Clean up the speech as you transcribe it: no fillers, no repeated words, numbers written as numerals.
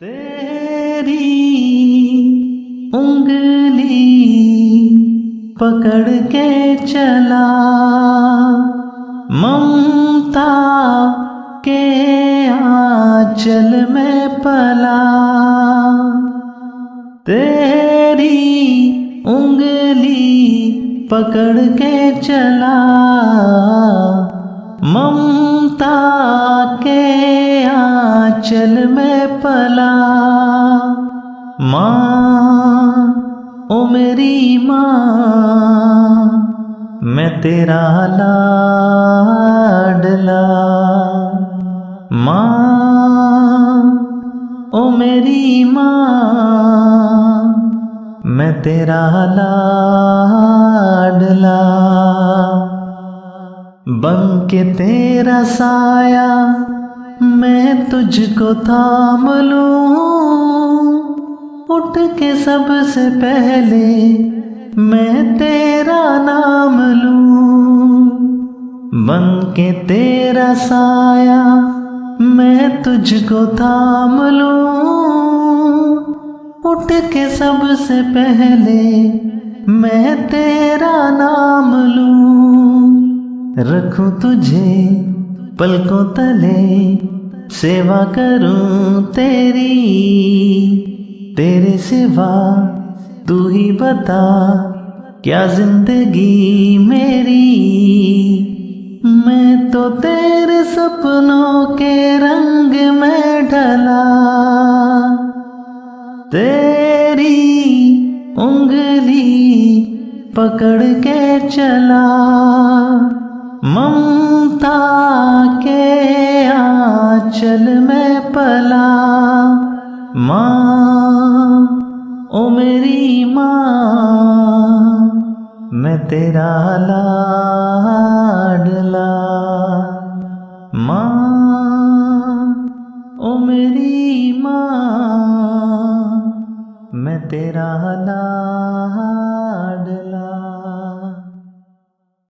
तेरी उंगली पकड़ के चला, ममता के आंचल में पला। तेरी उंगली पकड़ के चला, ममता के आंचल में पला। माँ ओ मेरी माँ, मैं तेरा लाडला। माँ ओ मेरी माँ, मैं तेरा लाडला। बन के तेरा साया मैं तुझको थाम लूं, उठ के सबसे पहले मैं तेरा नाम लूं। बन के तेरा साया मैं तुझको थाम लूं, उठ के सबसे पहले मैं तेरा नाम लूं। रखूं तुझे पलकों तले, सेवा करूं तेरी। तेरे सिवा तू ही बता क्या जिंदगी मेरी। मैं तो तेरे सपनों के रंग में ढला, तेरी उंगली पकड़ के चला, ममता के आंचल में पला। माँ ओ मेरी माँ, मैं तेरा लाडला। माँ ओ मेरी माँ, मैं तेरा लाडला।